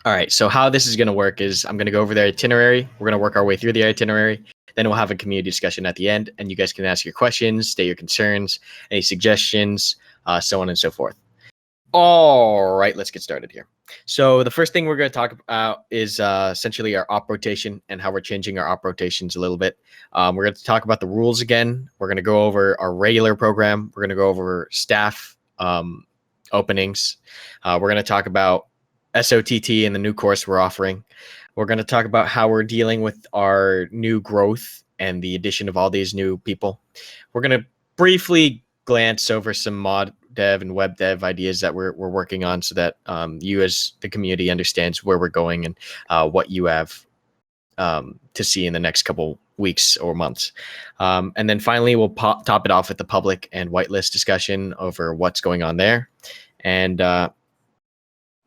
All right, so how this is going to work is I'm going to go over the itinerary. We're going to work our way through the itinerary. Then we'll have a community discussion at the end, and you guys can ask your questions, state your concerns, any suggestions, so on and so forth. All right, let's get started here. So the first thing we're going to talk about is essentially our op rotation and how we're changing our op rotations a little bit. We're going to talk about the rules again. We're going to go over our regular program. We're going to go over staff openings. We're going to talk about SOTT and the new course we're offering. We're going to talk about how we're dealing with our new growth and the addition of all these new people. We're going to briefly glance over some mod dev and web dev ideas that we're working on so that you as the community understands where we're going and what you have to see in the next couple weeks or months. And then finally, we'll top it off with the public and whitelist discussion over what's going on there. And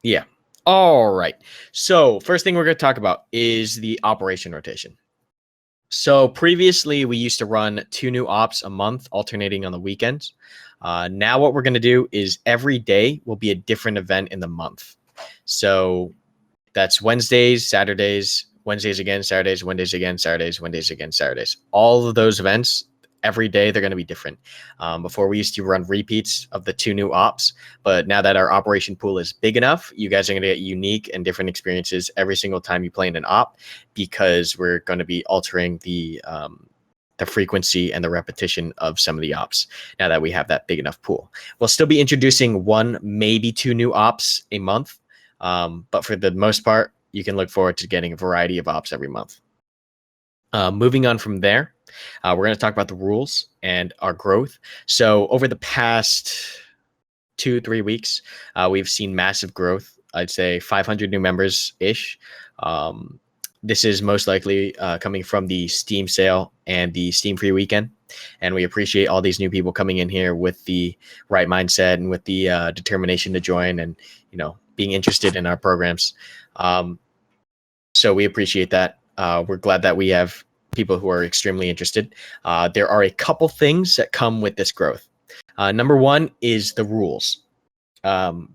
yeah. All right. So first thing we're going to talk about is the operation rotation. So previously, we used to run 2 new ops a month, alternating on the weekends. Now what we're going to do is every day will be a different event in the month. So that's Wednesdays, Saturdays, Wednesdays again, Saturdays, Wednesdays again, Saturdays, Wednesdays again, Saturdays. All of those events, every day, they're going to be different. Before we used to run repeats of the 2 new ops, but now that our operation pool is big enough, you guys are going to get unique and different experiences every single time you play in an op, because we're going to be altering the frequency and the repetition of some of the ops now that we have that big enough pool. We'll still be introducing 1, maybe 2 new ops a month, but for the most part, you can look forward to getting a variety of ops every month. Moving on from there, we're going to talk about the rules and our growth. So over the past 2-3 weeks, we've seen massive growth. I'd say 500 new members-ish. This is most likely coming from the Steam sale and the Steam free weekend. And we appreciate all these new people coming in here with the right mindset and with the determination to join and, being interested in our programs. So we appreciate that. We're glad that we have people who are extremely interested. There are a couple things that come with this growth. Number one is the rules.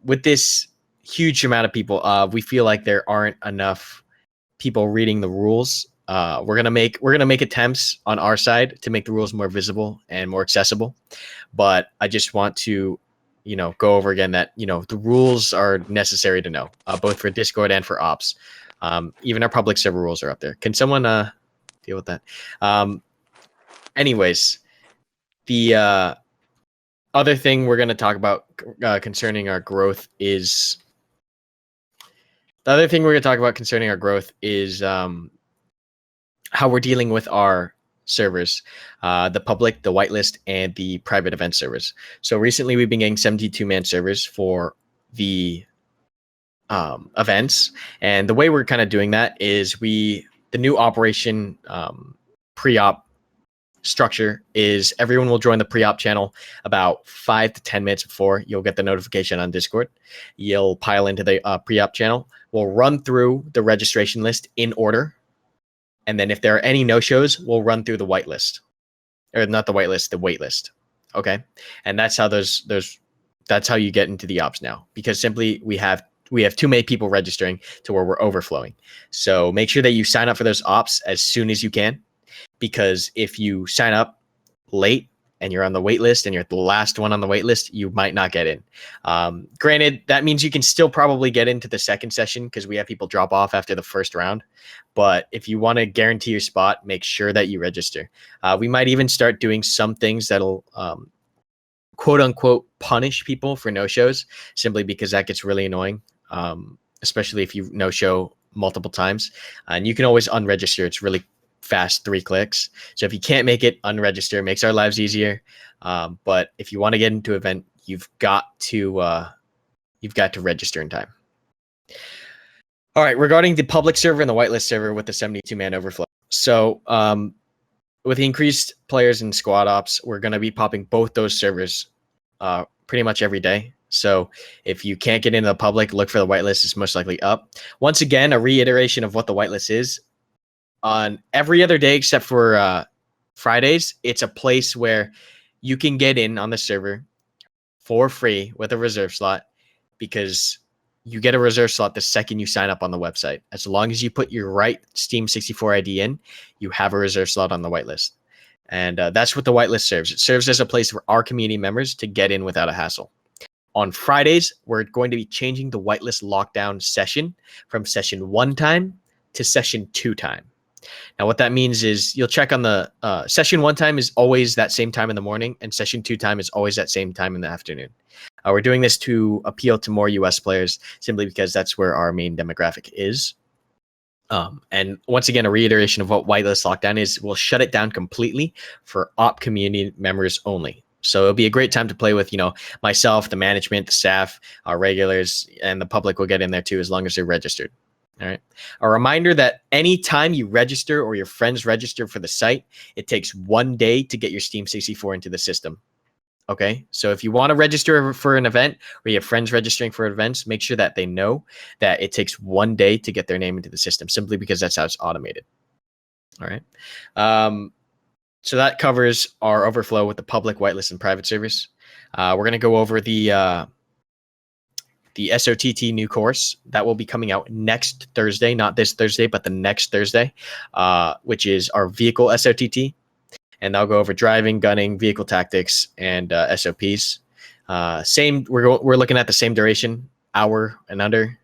With this huge amount of people, we feel like there aren't enough people reading the rules. We're gonna make attempts on our side to make the rules more visible and more accessible. But I just want to, go over again that the rules are necessary to know, both for Discord and for ops. Even our public server rules are up there. Can someone deal with that? Anyways, the other thing we're going to talk about concerning our growth is how we're dealing with our servers, the public, the whitelist, and the private event servers. So recently we've been getting 72-man servers for the events, and the way we're kind of doing that is the new operation pre-op structure is everyone will join the pre-op channel about 5 to 10 minutes before. You'll get the notification on Discord. You'll pile into the pre-op channel. We'll run through the registration list in order, and then if there are any no-shows, we'll run through the whitelist, or not the whitelist, the waitlist. Okay, and that's how that's how you get into the ops now, because simply we have too many people registering to where we're overflowing. So make sure that you sign up for those ops as soon as you can, because if you sign up late and you're on the wait list and you're the last one on the wait list, you might not get in. Granted, that means you can still probably get into the second session because we have people drop off after the first round. But if you want to guarantee your spot, make sure that you register. We might even start doing some things that'll quote unquote punish people for no-shows, simply because that gets really annoying, especially if you no-show multiple times. And you can always unregister. It's really fast, 3 clicks. So if you can't make it, unregister. Makes our lives easier. But if you want to get into an event, you've got to register in time. All right, regarding the public server and the whitelist server with the 72-man overflow. So with the increased players in squad ops, we're going to be popping both those servers pretty much every day. So if you can't get into the public, look for the whitelist. It's most likely up. Once again, a reiteration of what the whitelist is. On every other day except for Fridays, it's a place where you can get in on the server for free with a reserve slot, because you get a reserve slot the second you sign up on the website. As long as you put your right Steam 64 ID in, you have a reserve slot on the whitelist. And that's what the whitelist serves. It serves as a place for our community members to get in without a hassle. On Fridays, we're going to be changing the whitelist lockdown session from session 1 time to session 2 time. Now, what that means is you'll check on the session 1 time is always that same time in the morning, and session 2 time is always that same time in the afternoon. We're doing this to appeal to more US players simply because that's where our main demographic is. And once again, a reiteration of what whitelist lockdown is, we'll shut it down completely for op community members only. So it'll be a great time to play with, myself, the management, the staff, our regulars, and the public will get in there too, as long as they're registered. All right. A reminder that anytime you register or your friends register for the site, it takes 1 day to get your Steam 64 into the system. Okay, so if you want to register for an event or you have friends registering for events, make sure that they know that it takes 1 day to get their name into the system, simply because that's how it's automated. All right. So that covers our overflow with the public, whitelist, and private servers. We're going to go over the SOTT new course that will be coming out next Thursday, not this Thursday, but the next Thursday, which is our vehicle SOTT. And I'll go over driving, gunning, vehicle tactics, and SOPs. We're looking at the same duration, hour and under.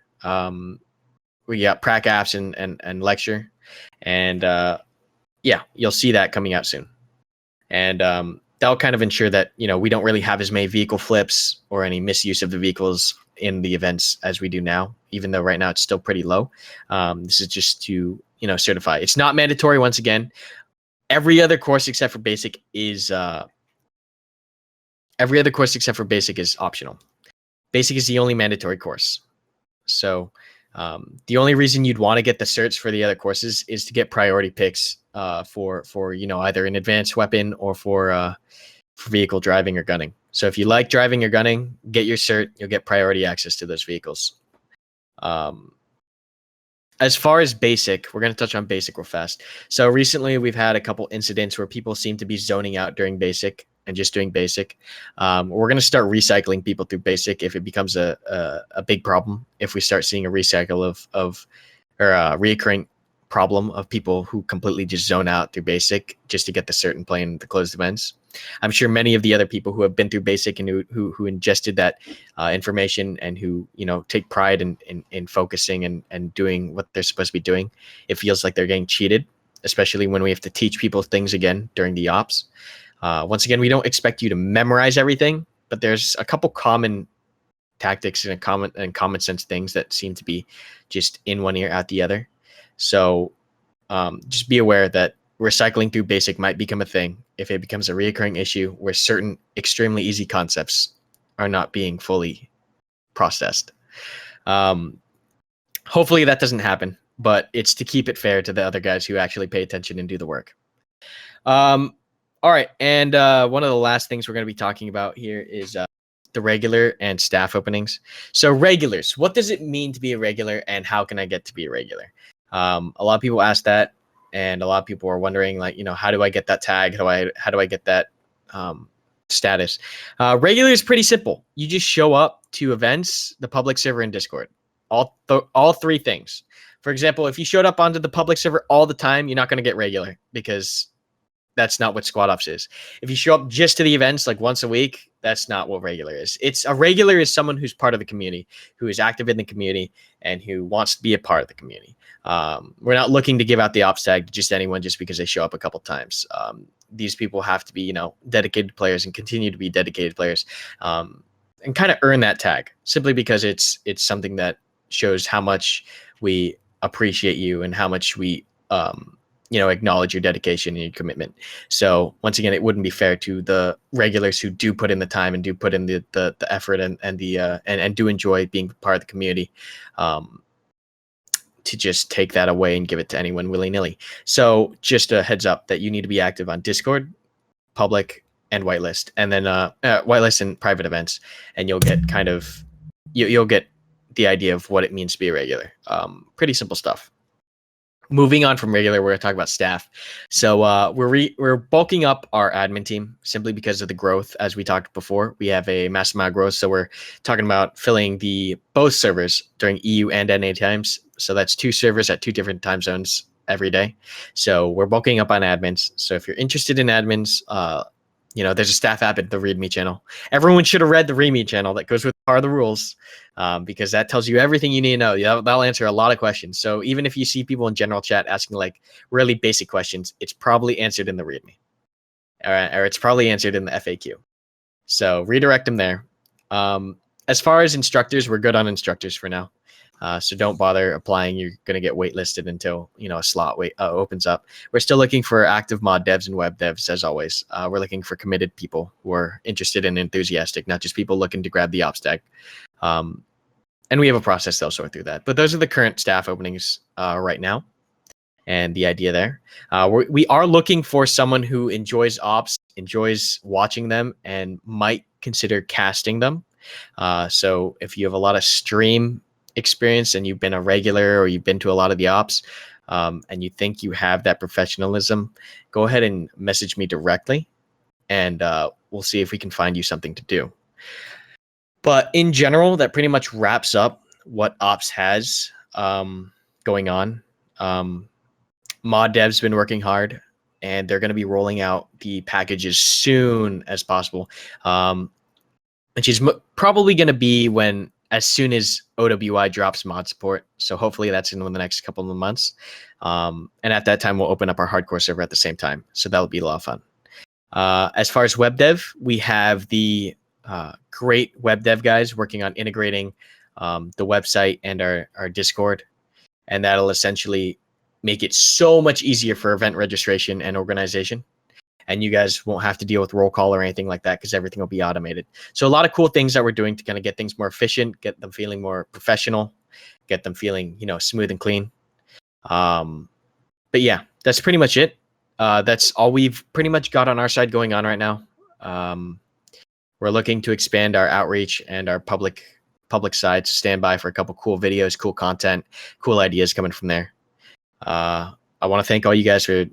We got prac apps and lecture, and you'll see that coming out soon. And that'll kind of ensure that we don't really have as many vehicle flips or any misuse of the vehicles in the events as we do now. Even though right now it's still pretty low. This is just to certify. It's not mandatory. Once again. Every other course except for basic is optional. Basic is the only mandatory course. So the only reason you'd want to get the certs for the other courses is to get priority picks for either an advanced weapon or for vehicle driving or gunning. So if you like driving or gunning, get your cert. You'll get priority access to those vehicles. As far as basic, we're going to touch on basic real fast. So recently we've had a couple incidents where people seem to be zoning out during basic and just doing basic. We're going to start recycling people through basic if it becomes a big problem. If we start seeing a recycle or a reoccurring problem of people who completely just zone out through basic just to get the cert and play in the closed events. I'm sure many of the other people who have been through basic and who ingested that information and who take pride in focusing and doing what they're supposed to be doing, it feels like they're getting cheated, especially when we have to teach people things again during the ops. Once again, we don't expect you to memorize everything, but there's a couple common tactics and common sense things that seem to be just in one ear out the other. So just be aware that recycling through basic might become a thing if it becomes a reoccurring issue where certain extremely easy concepts are not being fully processed. Hopefully that doesn't happen, but it's to keep it fair to the other guys who actually pay attention and do the work. All right, and one of the last things we're going to be talking about here is the regular and staff openings. So regulars, what does it mean to be a regular, and how can I get to be a regular? A lot of people ask that, and a lot of people are wondering, how do I get that tag? How do I get that status? Regular is pretty simple. You just show up to events, the public server, and Discord. All three things. For example, if you showed up onto the public server all the time, you're not going to get regular because that's not what squad ops is. If you show up just to the events like once a week, that's not what regular is. A regular is someone who's part of the community, who is active in the community, and who wants to be a part of the community. We're not looking to give out the ops tag to just anyone just because they show up a couple times. These people have to be, dedicated players and continue to be dedicated players, and kind of earn that tag simply because it's something that shows how much we appreciate you and how much we acknowledge your dedication and your commitment. So once again, it wouldn't be fair to the regulars who do put in the time and do put in the effort and do enjoy being part of the community, to just take that away and give it to anyone willy-nilly. So just a heads up that you need to be active on Discord, public, and whitelist, and then whitelist and private events, and you'll get you'll get the idea of what it means to be a regular. Pretty simple stuff. Moving on from regular, we're going to talk about staff. So we're bulking up our admin team simply because of the growth. As we talked before, we have a massive amount of growth. So we're talking about filling both servers during EU and NA times. So that's 2 servers at 2 different time zones every day. So we're bulking up on admins. So if you're interested in admins, there's a staff app at the README channel. Everyone should have read the README channel that goes with Are the Rules, because that tells you everything you need to know. That'll answer a lot of questions. So even if you see people in general chat asking like really basic questions, it's probably answered in the README, or it's probably answered in the FAQ. So redirect them there. As far as instructors, we're good on instructors for now. So don't bother applying. You're going to get waitlisted until a slot opens up. We're still looking for active mod devs and web devs, as always. We're looking for committed people who are interested and enthusiastic, not just people looking to grab the ops tag. And we have a process that'll sort through that. But those are the current staff openings right now, and the idea there. We are looking for someone who enjoys ops, enjoys watching them, and might consider casting them. So if you have a lot of stream experience and you've been a regular or you've been to a lot of the ops, and you think you have that professionalism, go ahead and message me directly, and we'll see if we can find you something to do. But in general, that pretty much wraps up what ops has going on. Mod dev's been working hard, and they're going to be rolling out the packages soon as possible, which is probably going to be as soon as OWI drops mod support. So hopefully that's in the next couple of months. And at that time, we'll open up our hardcore server at the same time. So that'll be a lot of fun. As far as web dev, we have the great web dev guys working on integrating the website and our Discord. And that'll essentially make it so much easier for event registration and organization. And you guys won't have to deal with roll call or anything like that, because everything will be automated. So a lot of cool things that we're doing to kind of get things more efficient, get them feeling more professional, get them feeling, smooth and clean. But yeah, that's pretty much it. That's all we've pretty much got on our side going on right now. We're looking to expand our outreach and our public side, to stand by for a couple cool videos, cool content, cool ideas coming from there. I want to thank all you guys for,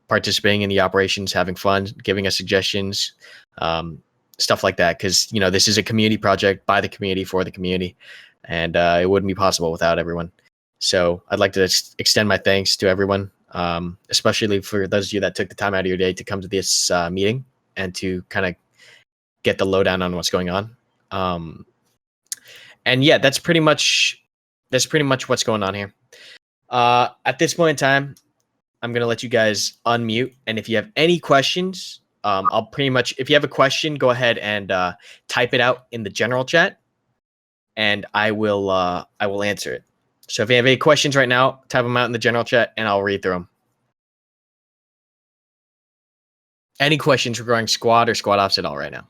participating in the operations, having fun, giving us suggestions, stuff like that. Because, this is a community project by the community for the community, and it wouldn't be possible without everyone. So I'd like to extend my thanks to everyone, especially for those of you that took the time out of your day to come to this meeting and to kind of get the lowdown on what's going on. And yeah, that's pretty much what's going on here. At this point in time, I'm going to let you guys unmute. And if you have any questions, if you have a question, go ahead and type it out in the general chat, and I will answer it. So if you have any questions right now, type them out in the general chat and I'll read through them. Any questions regarding squad or squad ops at all right now?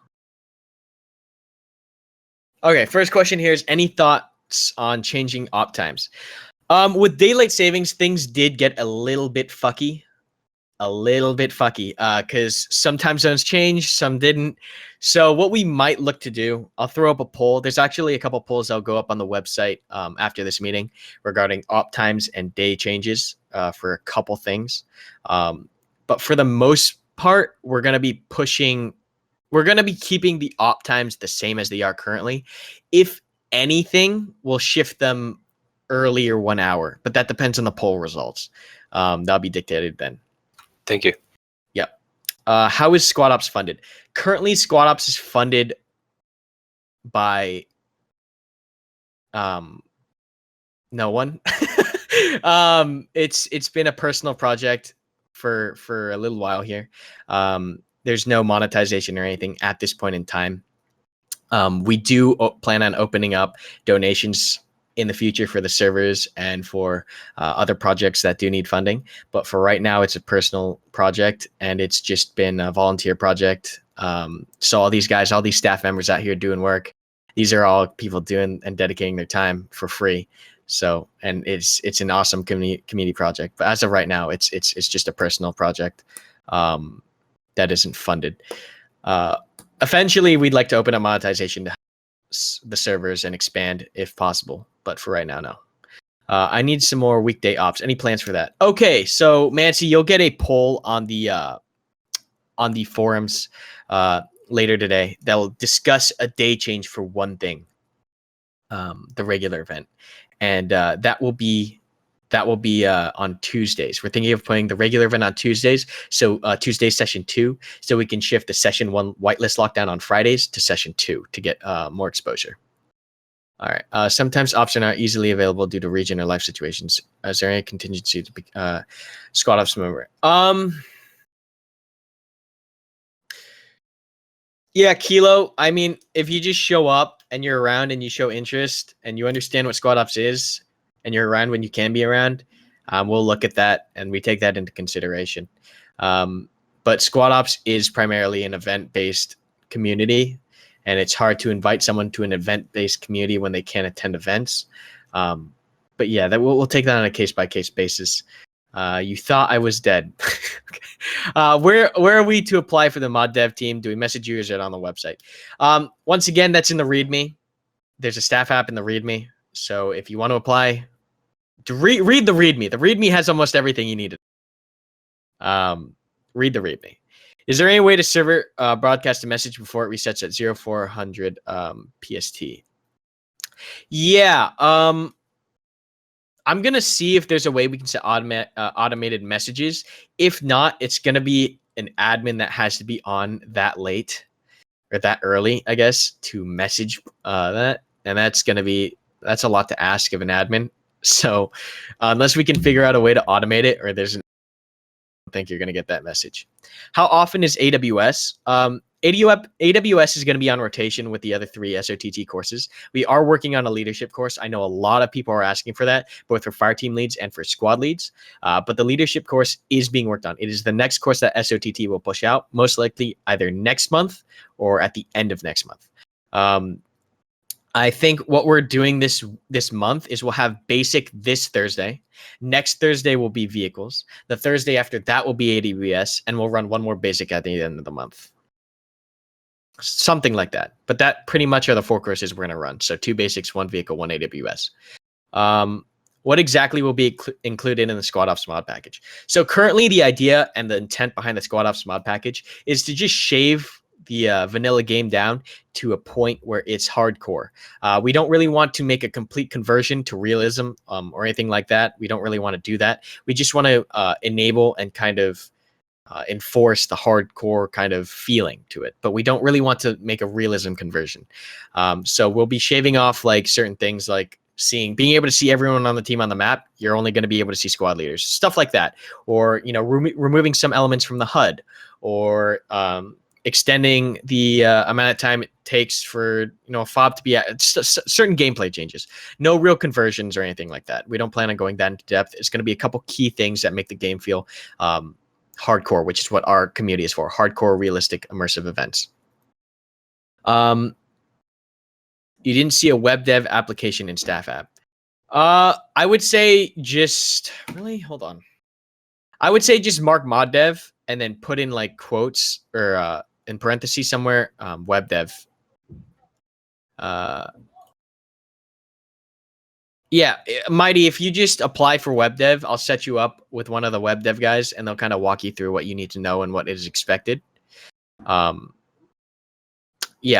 Okay, first question here is, any thoughts on changing op times? With daylight savings, things did get a little bit fucky, because some time zones changed, some didn't. So what we might look to do, I'll throw up a poll. There's actually a couple polls that'll go up on the website after this meeting regarding op times and day changes for a couple things. But for the most part, we're going to be keeping the op times the same as they are currently. If anything, we'll shift them earlier 1 hour, but that depends on the poll results. That'll be dictated then. Thank you. Yep. How is Squad Ops funded? Currently, Squad Ops is funded by no one. It's been a personal project for a little while here. There's no monetization or anything at this point in time. We do plan on opening up donations in the future for the servers and for other projects that do need funding. But for right now, it's a personal project, and it's just been a volunteer project. So all these guys, all these staff members out here doing work, these are all people doing and dedicating their time for free. So, and it's an awesome community project. But as of right now, it's just a personal project that isn't funded. Eventually, we'd like to open up monetization to the servers and expand if possible. But for right now, no. I need some more weekday ops. Any plans for that? Okay, so Mancy, you'll get a poll on the forums later today that will discuss a day change for one thing, the regular event, and that will be on Tuesdays. We're thinking of playing the regular event on Tuesdays, so Tuesday session 2, so we can shift the session 1 whitelist lockdown on Fridays to session 2 to get more exposure. All right. Sometimes ops are not easily available due to region or life situations. Is there any contingency to be squad ops member? Yeah, Kilo. I mean, if you just show up and you're around and you show interest and you understand what squad ops is and you're around when you can be around, we'll look at that and we take that into consideration. But squad ops is primarily an event-based community, and it's hard to invite someone to an event-based community when they can't attend events. But yeah, that we'll take that on a case-by-case basis. You thought I was dead. Okay. Where are we to apply for the mod dev team? Do we message you or is it on the website? Once again, that's in the README. There's a staff app in the README. So if you want to apply, read the README. The README has almost everything you need. Read the README. Is there any way to server broadcast a message before it resets at 0400 PST? Yeah. I'm going to see if there's a way we can set automated messages. If not, it's going to be an admin that has to be on that late or that early, I guess, to message that. And that's a lot to ask of an admin. So unless we can figure out a way to automate it, or there's think you're going to get that message. How often is AWS? AWS is going to be on rotation with the other 3 SOTT courses. We are working on a leadership course. I know a lot of people are asking for that, both for fire team leads and for squad leads. But the leadership course is being worked on. It is the next course that SOTT will push out, most likely either next month or at the end of next month. I think what we're doing this month is we'll have basic this Thursday. Next Thursday will be vehicles. The Thursday after that will be AWS, and we'll run one more basic at the end of the month. Something like that. But that pretty much are the 4 courses we're going to run. So 2 basics, 1 vehicle, 1 AWS. What exactly will be included in the Squad Ops mod package? So currently the idea and the intent behind the Squad Ops mod package is to just shave the vanilla game down to a point where it's hardcore. We don't really want to make a complete conversion to realism or anything like that. We don't really want to do that. We just want to enable and kind of enforce the hardcore kind of feeling to it, but we don't really want to make a realism conversion. So we'll be shaving off like certain things, like being able to see everyone on the team on the map. You're only going to be able to see squad leaders, stuff like that, or removing some elements from the HUD, or extending the amount of time it takes for a fob to be at certain gameplay changes. No real conversions or anything like that. We don't plan on going that into depth. It's going to be a couple key things that make the game feel hardcore, which is what our community is for: hardcore, realistic, immersive events. You didn't see a web dev application in staff app. I would say just hold on. I would say just mark mod dev and then put in like quotes or in parentheses somewhere, web dev. Yeah, Mighty, if you just apply for web dev, I'll set you up with one of the web dev guys and they'll kind of walk you through what you need to know and what is expected. Yeah,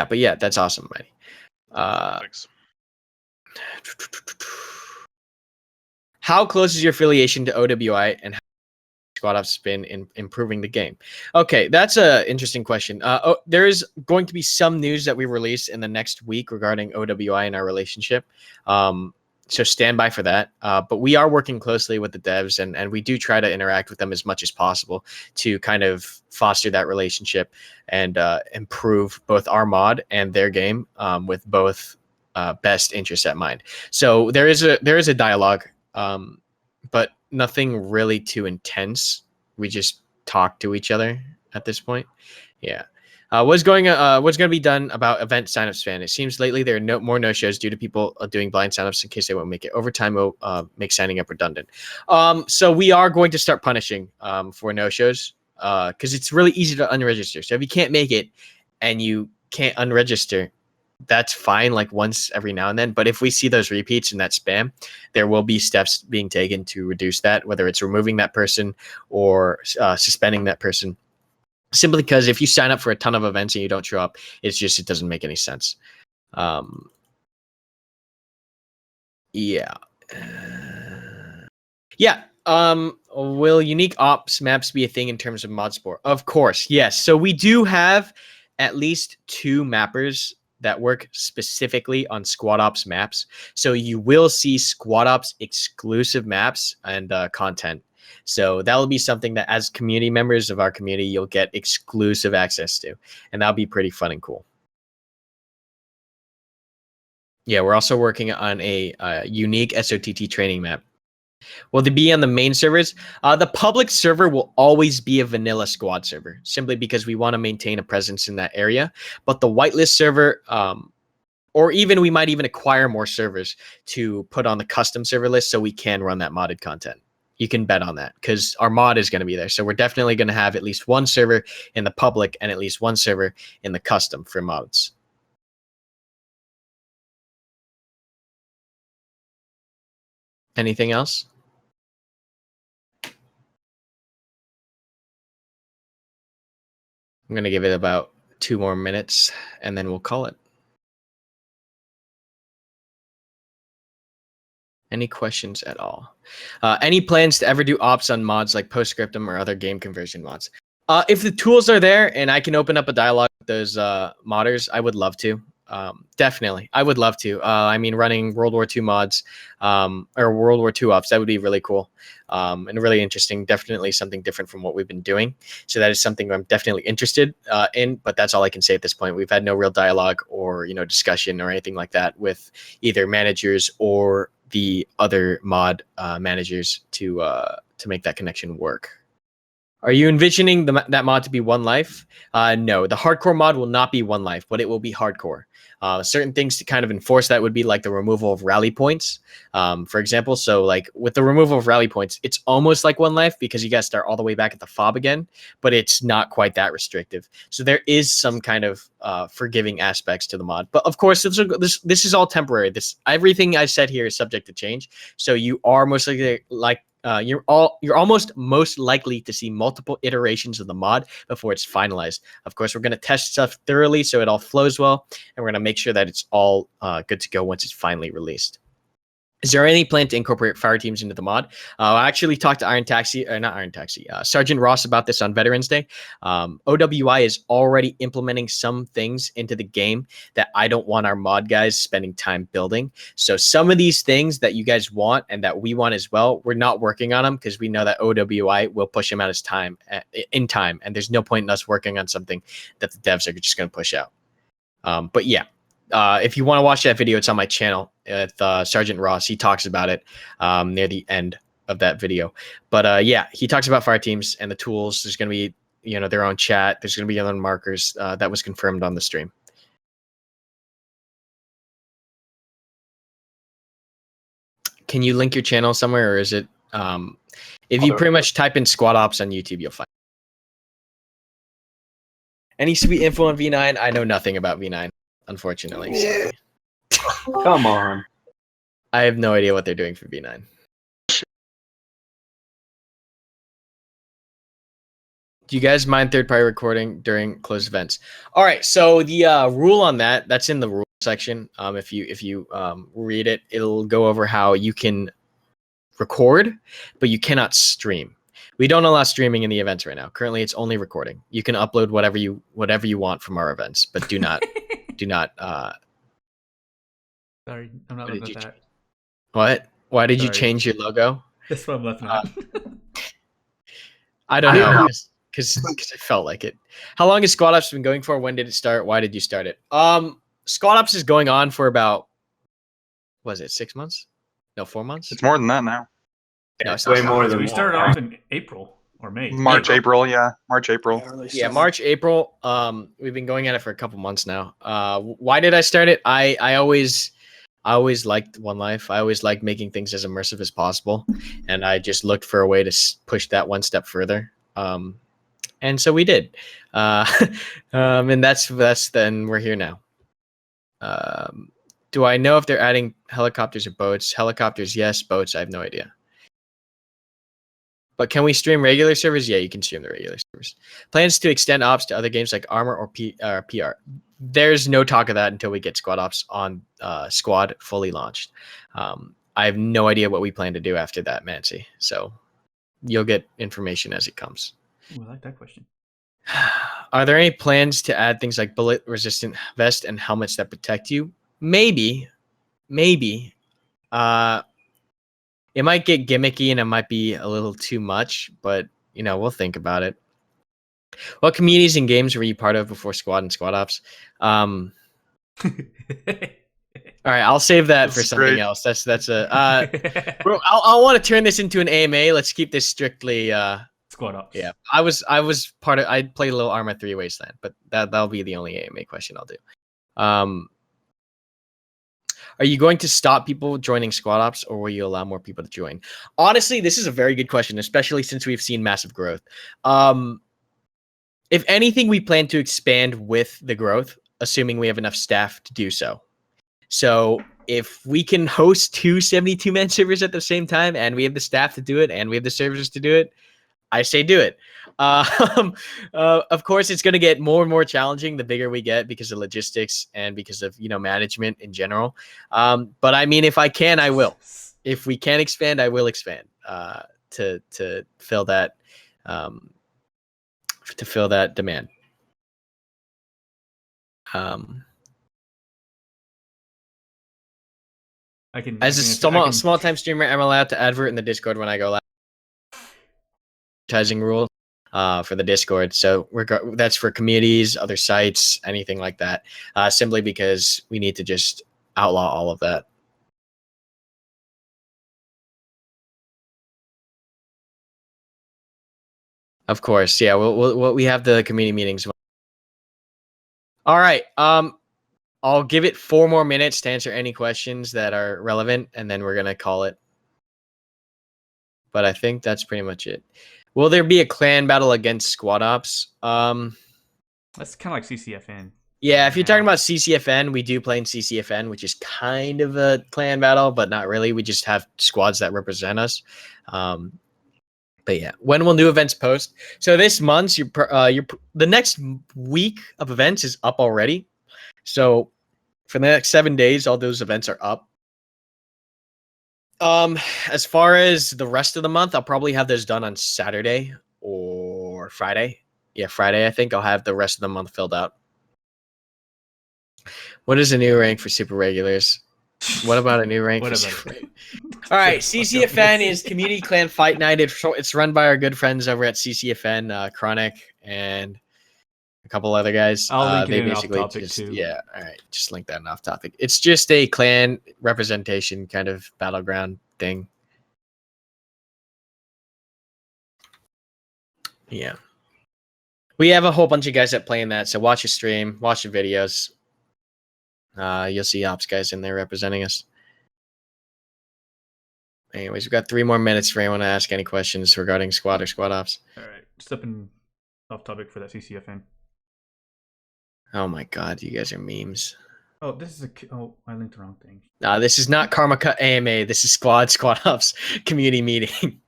but yeah, that's awesome, Mighty. Thanks. How close is your affiliation to OWI and how Squad Ops been in improving the game? Okay, that's an interesting question. There is going to be some news that we release in the next week regarding OWI and our relationship. So stand by for that. But we are working closely with the devs, and we do try to interact with them as much as possible to kind of foster that relationship and improve both our mod and their game with both best interests at mind. So there is a dialogue, but nothing really too intense. We just talk to each other at this point. Yeah. What's going to be done about event signup spam? It seems lately there are more no-shows due to people doing blind signups in case they won't make it. Over time, will make signing up redundant. So we are going to start punishing for no-shows because it's really easy to unregister. So if you can't make it and you can't unregister, that's fine, like once every now and then. But if we see those repeats and that spam, there will be steps being taken to reduce that, whether it's removing that person or suspending that person. Simply because if you sign up for a ton of events and you don't show up, it doesn't make any sense. Yeah. Yeah. Will unique ops maps be a thing in terms of mod sport? Of course, yes. So we do have at least 2 mappers that work specifically on squad ops maps. So you will see squad ops exclusive maps and content. So that will be something that as community members of our community, you'll get exclusive access to, and that'll be pretty fun and cool. Yeah, we're also working on a unique SOTT training map. Will they be on the main servers? The public server will always be a vanilla squad server, simply because we want to maintain a presence in that area. But the whitelist server, or even we might even acquire more servers to put on the custom server list so we can run that modded content. You can bet on that because our mod is going to be there. So we're definitely going to have at least 1 server in the public and at least 1 server in the custom for mods. Anything else? I'm going to give it about 2 more minutes and then we'll call it. Any questions at all? Any plans to ever do ops on mods like Postscriptum or other game conversion mods? If the tools are there and I can open up a dialogue with those modders, I would love to. Definitely, I would love to. I mean, running World War II mods or World War II ops, that would be really cool and really interesting. Definitely something different from what we've been doing. So that is something I'm definitely interested in. But that's all I can say at this point. We've had no real dialogue or discussion or anything like that with either managers or the other mod managers to make that connection work. Are you envisioning that mod to be 1 life? No, the hardcore mod will not be 1 life, but it will be hardcore. Certain things to kind of enforce that would be like the removal of rally points, for example. So like with the removal of rally points, it's almost like 1 life because you guys start all the way back at the fob again, but it's not quite that restrictive. So there is some kind of forgiving aspects to the mod. But of course, this is all temporary. Everything I said here is subject to change. So you are most likely you're almost most likely to see multiple iterations of the mod before it's finalized. Of course, we're going to test stuff thoroughly so it all flows well, and we're going to make sure that it's all good to go once it's finally released. Is there any plan to incorporate fire teams into the mod? I actually talked to Sergeant Ross about this on Veterans Day. OWI is already implementing some things into the game that I don't want our mod guys spending time building. So some of these things that you guys want and that we want as well, we're not working on them because we know that OWI will push them out as time, and there's no point in us working on something that the devs are just going to push out. But yeah. If you want to watch that video, it's on my channel with Sergeant Ross. He talks about it near the end of that video. But yeah, he talks about fire teams and the tools. There's going to be their own chat. There's going to be other markers that was confirmed on the stream. Can you link your channel somewhere, or is it if you pretty much type in squad ops on YouTube, you'll find it. Any sweet info on V9? I know nothing about V9. Unfortunately. Yeah. Come on. I have no idea what they're doing for V9. Do you guys mind third-party recording during closed events? All right, so the rule on that's in the rule section. If you read it, it'll go over how you can record, but you cannot stream. We don't allow streaming in the events right now. Currently, it's only recording. You can upload whatever you want from our events, but do not do not. Sorry, I'm not looking at that. What? Why did you change your logo? That's what I'm looking at. I don't know, because I felt like it. How long has Squad Ops been going for? When did it start? Why did you start it? Squad Ops is going on for about, was it 6 months? No, 4 months? It's more than that now. No, it's way more than we started off in April or May. March, April, yeah. March, April. Yeah, March, April. We've been going at it for a couple months now. Why did I start it? I always liked One Life. I always liked making things as immersive as possible, and I just looked for a way to push that one step further. And so we did. And that's then we're here now. Do I know if they're adding helicopters or boats? Helicopters, yes. Boats, I have no idea. But can we stream regular servers? Yeah, you can stream the regular servers. Plans to extend ops to other games like Armor or PR. There's no talk of that until we get Squad Ops on Squad fully launched. I have no idea what we plan to do after that, Mancy. So you'll get information as it comes. Ooh, I like that question. Are there any plans to add things like bullet resistant vest and helmets that protect you? Maybe. It might get gimmicky and it might be a little too much, but we'll think about it. What communities and games were you part of before Squad and Squad Ops? All right, I'll save that for That's something great. else. That's a bro, I want to turn this into an AMA. Let's keep this strictly Squad Ops. yeah. I was part of. I played a little Arma 3 Wasteland, but that'll be the only AMA question I'll do. Are you going to stop people joining Squad Ops, or will you allow more people to join? Honestly, this is a very good question, especially since we've seen massive growth. If anything, we plan to expand with the growth, assuming we have enough staff to do so. So if we can host 2 72-man servers at the same time, and we have the staff to do it, and we have the servers to do it, I say do it. Of course, it's going to get more and more challenging the bigger we get because of logistics and because of management in general. But I mean, if I can, I will. If we can expand, I will expand to fill that demand. As a small time streamer, I'm allowed to advert in the Discord when I go live. Advertising rule for the Discord, so that's for communities, other sites, anything like that. Simply because we need to just outlaw all of that. Of course, yeah. We have the community meetings. All right. I'll give it 4 more minutes to answer any questions that are relevant, and then we're gonna call it. But I think that's pretty much it. Will there be a clan battle against Squad Ops? That's kind of like CCFN. Yeah, if you're talking about CCFN, we do play in CCFN, which is kind of a clan battle, but not really. We just have squads that represent us. But yeah, when will new events post? So this month, the next week of events is up already. So for the next 7 days, all those events are up. As far as the rest of the month, I'll probably have those done on Saturday or Friday. Yeah, Friday, I think I'll have the rest of the month filled out. What is a new rank for super regulars? What about a new rank for super regulars? All right, CCFN is Community Clan Fight Night. It's run by our good friends over at CCFN, Chronic and a couple other guys. I'll link it they in basically off topic just too. Yeah, all right, just link that in off topic. It's just a clan representation kind of battleground thing. Yeah, we have a whole bunch of guys that play in that. So watch your stream, watch the videos. You'll see ops guys in there representing us. Anyways, we've got 3 more minutes for anyone to ask any questions regarding squad or squad ops. All right, stepping off topic for that CCFN. Oh my god, you guys are memes. Oh, this is I linked the wrong thing. Nah, this is not Karma Cut AMA. This is squad ops community meeting.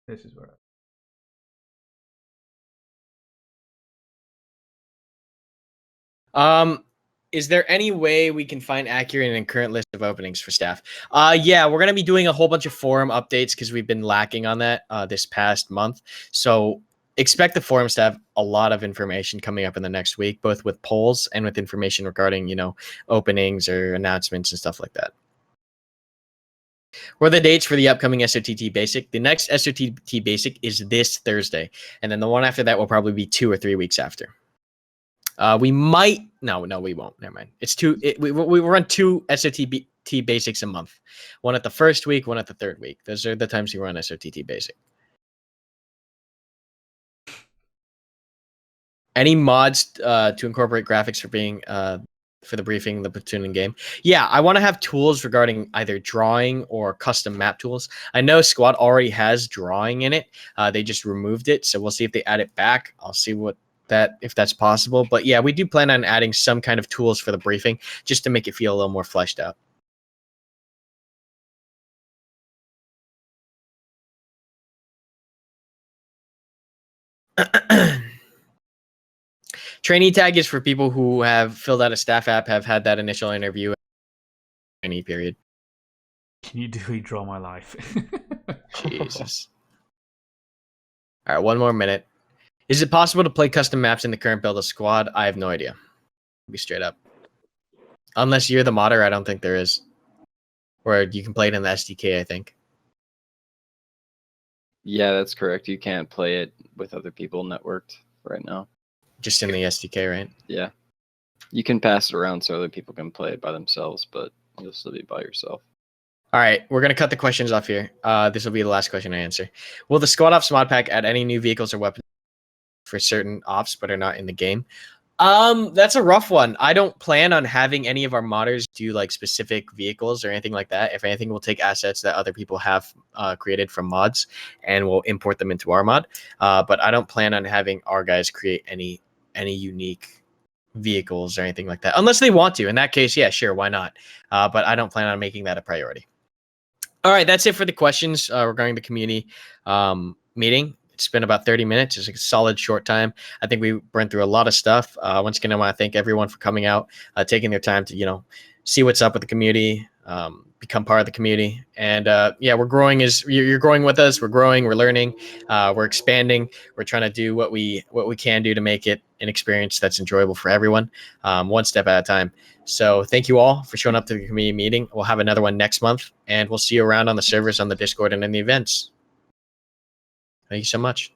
This is where. Is there any way we can find accurate and current list of openings for staff? Yeah, we're gonna be doing a whole bunch of forum updates because we've been lacking on that this past month. So expect the forums to have a lot of information coming up in the next week, both with polls and with information regarding openings or announcements and stuff like that. What are the dates for the upcoming SOTT Basic? The next SOTT Basic is this Thursday, and then the one after that will probably be 2 or 3 weeks after. We might no, we won't. Never mind. It's 2. We run 2 SOTT Basics a month. One at the first week, one at the third week. Those are the times we run SOTT Basic. Any mods to incorporate graphics for the briefing, the platooning game? Yeah, I want to have tools regarding either drawing or custom map tools. I know Squad already has drawing in it. They just removed it, so we'll see if they add it back. I'll see what that if that's possible. But yeah, we do plan on adding some kind of tools for the briefing just to make it feel a little more fleshed out. Trainee tag is for people who have filled out a staff app, have had that initial interview, trainee period. Can you delete Draw My Life? Jesus. All right, one more minute. Is it possible to play custom maps in the current build of Squad? I have no idea. Be straight up. Unless you're the modder, I don't think there is. Or you can play it in the SDK, I think. Yeah, that's correct. You can't play it with other people networked right now. Just in the SDK, right? Yeah. You can pass it around so other people can play it by themselves, but you'll still be by yourself. All right, we're going to cut the questions off here. This will be the last question I answer. Will the Squad Ops mod pack add any new vehicles or weapons for certain ops but are not in the game? That's a rough one. I don't plan on having any of our modders do like specific vehicles or anything like that. If anything, we'll take assets that other people have created from mods and we'll import them into our mod. But I don't plan on having our guys create any unique vehicles or anything like that, unless they want to. In that case, yeah, sure, why not? But I don't plan on making that a priority. All right, that's it for the questions regarding the community meeting. It's been about 30 minutes. It's a solid short time. I think we went through a lot of stuff. Once again, I want to thank everyone for coming out, taking their time to, see what's up with the community, become part of the community. And yeah, we're growing as you're growing with us. We're growing, we're learning, we're expanding. We're trying to do what we can do to make it an experience that's enjoyable for everyone, one step at a time. So thank you all for showing up to the community meeting. We'll have another one next month, and we'll see you around on the servers, on the Discord, and in the events. Thank you so much.